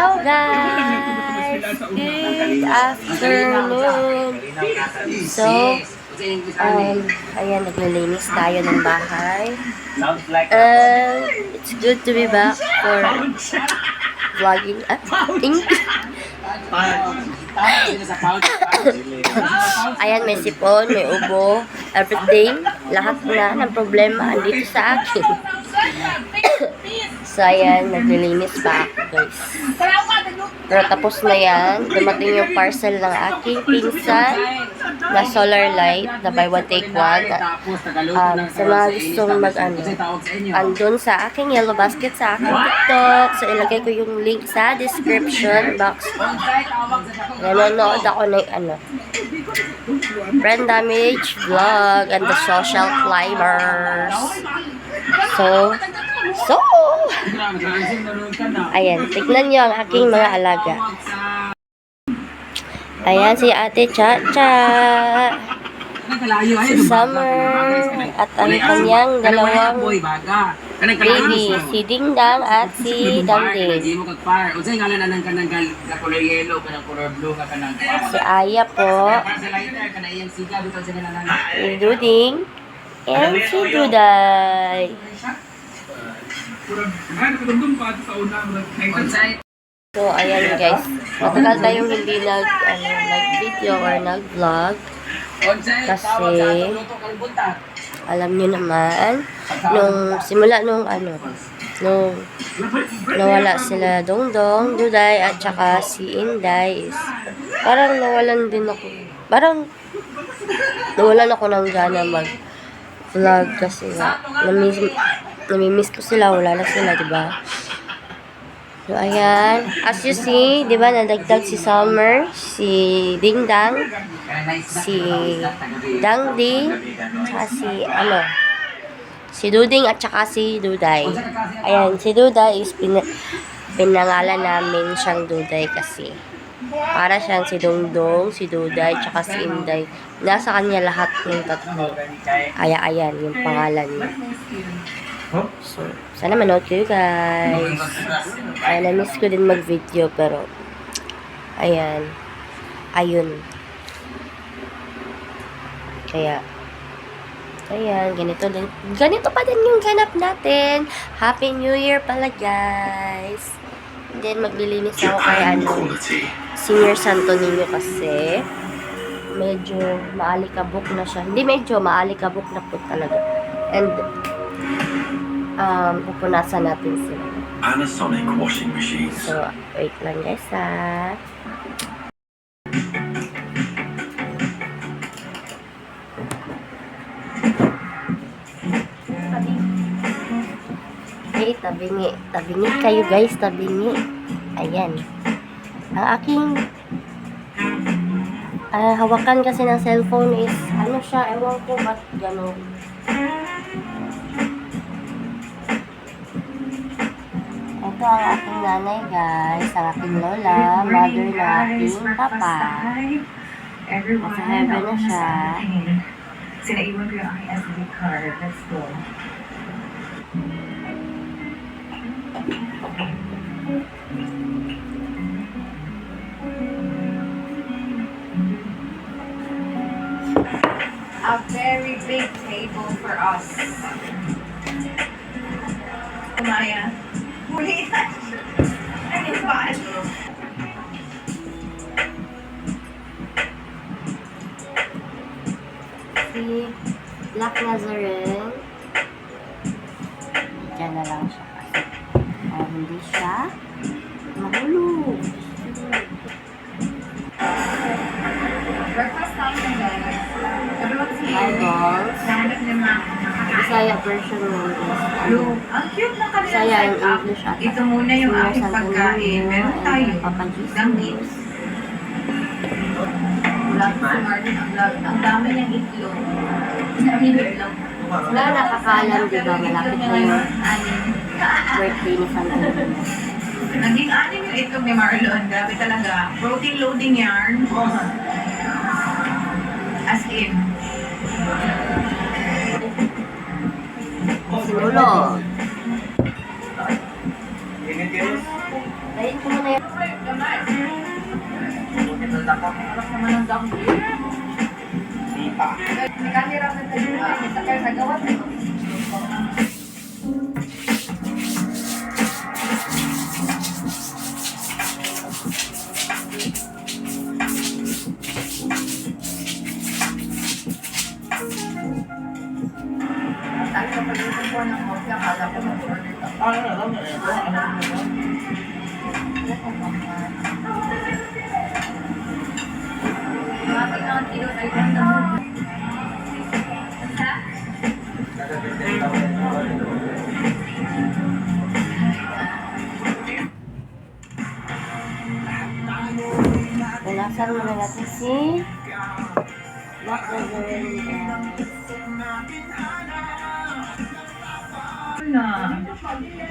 Hello guys! Good afternoon! So, ayan, naglilinis tayo ng bahay. It's good to be back for vlogging. Ayan, may sipon, may ubo, everything. Lahat na ng problema andito sa akin. So, ayan, naglilinis pa ako, guys. Pero tapos na yan. Dumating yung parcel ng aking pinsan na solar light na buy one take one. Sa mga gustong andun sa aking yellow basket sa aking TikTok. So, ilagay ko yung link sa description box. Nanonood ako ng brand damage vlog and the social climbers. So, ayan, tignan nyo ang aking mga alaga. Ayan, si Ate Chacha, si Summer, at ang kanyang dalawang baby, si Dingdang at si Dangding. Si Aya po, si Duding, and si Duday. So, ayan guys. Matagal tayong hindi nag-video or nag-vlog. Kasi, alam nyo naman, nung nawala sila Dongdong, Duday, at saka si Inday is, parang nawalan din ako. Parang, nawalan ako ng gana mag-vlog kasi nga, namimiss ko sila, wala na sila, diba? So, ayan. As you see, diba, nadagdag si Summer, si Dingdang, si Dangdi, at si Duding at saka si Duday. Ayan, si Duday is pinangalan namin siyang Duday kasi para siyang si Dongdong, si Duday, at saka si Inday. Nasa kanya lahat ng tatlo. Kaya ayan, yung pangalan niya. So, sana manood kayo guys. Na-miss ko din mag-video pero ayun. Kaya ayan, ganito pa din yung ganap natin. Happy New Year pala guys. And then maglilinis ako kay Senior Santo Niño kasi medyo maalikabok na siya. Hindi medyo, maalikabok na po talaga. And pupunasan natin sila. Panasonic washing machines. So, wait lang guys ha. Okay, tabingi kayo guys, tabingi. Ayan. Ang aking hawakan kasi ng cellphone is, siya, ewan ko ba't gano'n. Ito ang aking nanay guys, ang aking lola, mother ng aking papa. Nasa heaven na siya. Sinaiwan ko yung aking SD card. Let's go. A very big table for us. Maya. Si Black Nazarene, dyan na lang siya kasi hindi siya mahulog. Breakfast time na guys. Everyone's here. Eyeballs. Nahanap ng mga Bisaya version mo is ang cute na kanila Bisaya in setup. English at Ito muna yung Senior aking Santo pagkain. Niño Meron and tayo. Papa Jesus. Danggit. Vlog si Martin ang vlog. Ang dami niyang itlog. Sabi itlog. Wala nakakaalam, diba? Malapit na yung birthday ni Santo Niño. Naging anim yung itlog ni Marlon. Grabe talaga. Protein loading yarn. As in. Sinulog. Dahil ko muna yung Anak naman ng dami. May camera ka sa gawat. Tayo sa pag-ibig ko ng mafia, kala ko mag-order ka. Bakit ang kilo ay ganda mo? Lalasan muna natin si Black Gagawin Na.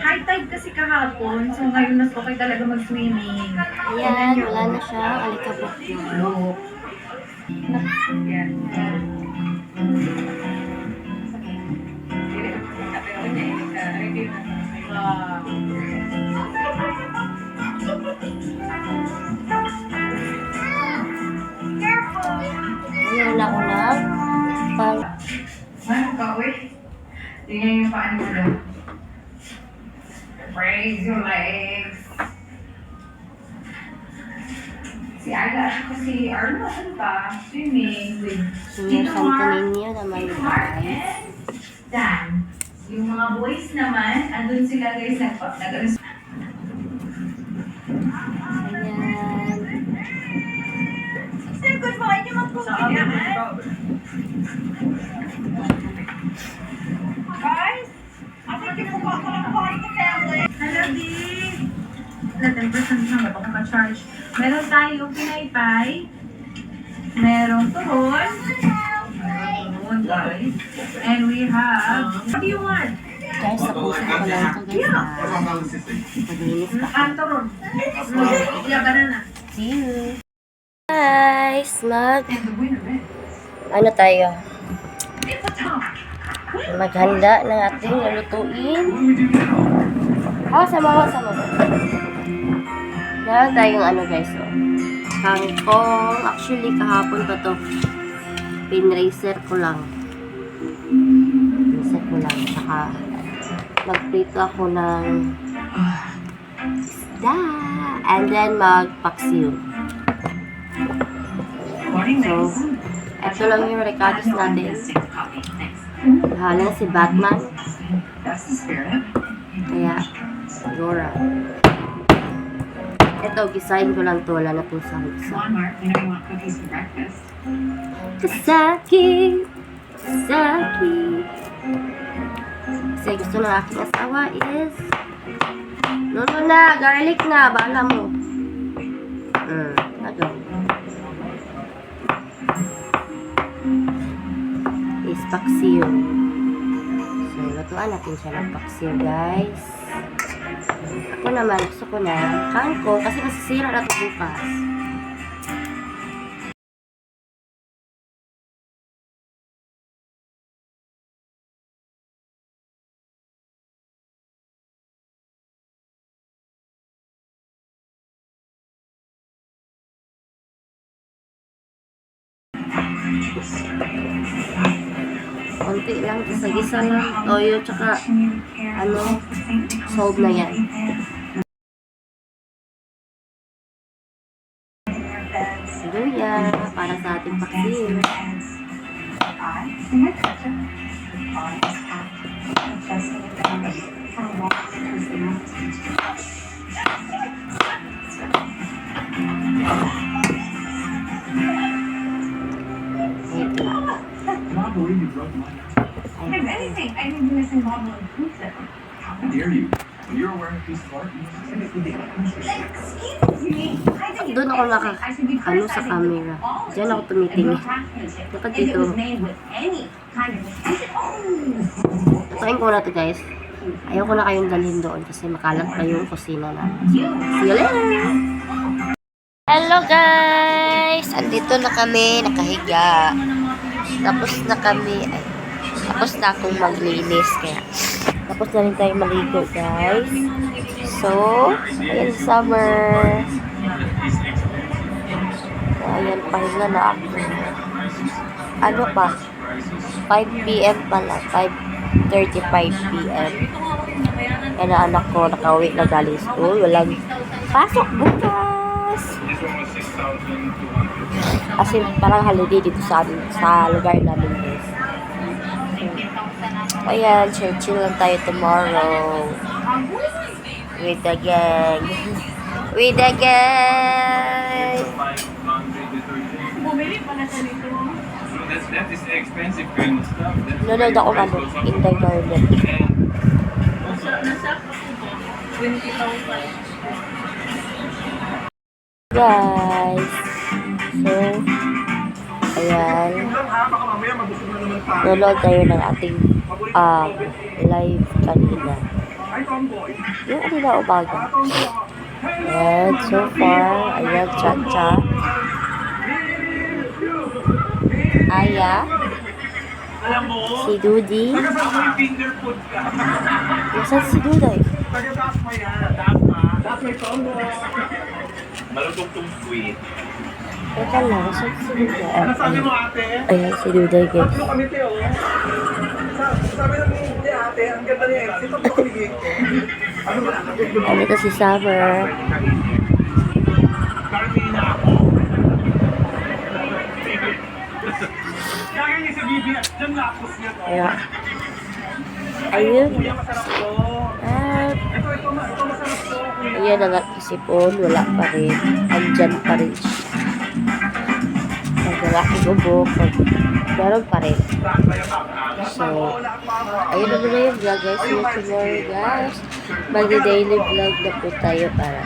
High tide kasi kahapon, so ngayon mas okay talaga mag-swimming. Ayan, wala na siya. Alikabok yun. Look. Yan. Ngayon ako lang. Pang Ano ka, wait? Tingnan yung paan mo doon. Raise your legs. Si Ayla at saka si Arlo, ano ba? Swimming with Senior Santo Niño naman guys. Dan. Yung mga boys naman, andun sila guys, Ayan. Good boy, niyo magpupunta. Guys, ako din po ako ng party family. Hello, D. Na 10% na ba kung ma-charge? Meron tayong pinaypay. Merong tuhon. Merong tuhon, guys. And we have... What do you want? Guys, tapusin ko lang ito guys. Maglinis pa. Tuhon. Yeah, banana. See you. Guys, ano tayo? Maghanda ng ating lulutuin. Sama. Meron tayong ano guys, kangkong. Actually, kahapon pa to. Pinracer ko lang. Saka, nagprito ako ng isda. And then, magpaksiw. So, ito lang yung recados natin. Halang si Batman. Kaya, Dora. Ito, gisahin ko lang to. Wala na pong sahog-sahog. Kasaki. Kasi gusto ng aking asawa is Lolo na, garlic na. Bahala mo. Ano? Is paksiw. So, lutuan natin siya ng paksiw, guys. Ako naman, gusto ko na kangkong kasi masisira na ito bukas. Konti lang, gisa-gisa lang. Toyo, tsaka salt na yan. Luya, para sa ating paksiw. Wait lang. If anything, I think this is more inclusive. How dare you? When you're wearing a piece of art, you must Excuse me. I think Doon ako I should be ano sa camera. Diyan ako tumitingin. Dapat If it dito. was made with any kind of oh. Tutuin ko na to guys. Ayoko na kayong dalhin doon kasi makalat pa yung kusina na. See you later! Hello guys! Andito na kami, nakahiga. Tapos na kami, tapos na akong maglinis. Kaya, tapos na rin tayo maligo guys. So, ayan summer. Ayan, pahinga na ako. Ano pa? 5 p.m. pala. 5:35 p.m. Kaya na anak ko nakauwi na galing school. Walang pasok bukas. Kasi parang holiday dito sa amin, sa lugar namin guys. Ayan, chill lang tayo tomorrow. With the gang. With the gang. Bumili pala siya nito. That is expensive kind of stuff. Nanood ako ano, in the garden. Nasa ako po. 20,000. Guys. So, ayan. Nanood tayo ng ating live kanina. Yung kanina umaga. And so far, ayan, Chacha. Aya. Alam mo, Si Dudi. may finger food ka. Nasaan si Duday? Taga-taas mo yan. Taas may combo. Malutong tong sweet. Teka lang, nasaan si Duday? Ano sabi mo ate? Ayan, si Duday guys. Tatlo kami Teo. Sabi ng ni ate, ang ganda ni Exit. Tatlo kami dito. Ano ba? Ano ito si Summer? Carmina. Kaya niya sa Bibi, dyan lapos niya to. Ayan. Ayun. Kuya, masarap to. At, Ito masarap to. ayan ang isipon. Wala pa rin. Andyan pa rin siya. Naglalaki bubok. Meron pa rin. So, ayun na muna yung vlog guys. See you tomorrow guys. Mag-daily vlog na po tayo para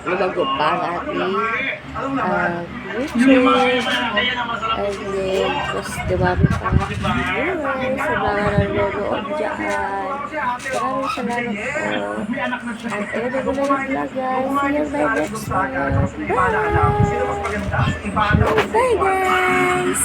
lumago pa ang ating YouTube. And then, mas dumami pa ang viewers sa mga nanonood dyan. Maraming salamat po. At ayun na muna yung vlog guys. See you by next one. Bye! Bye guys!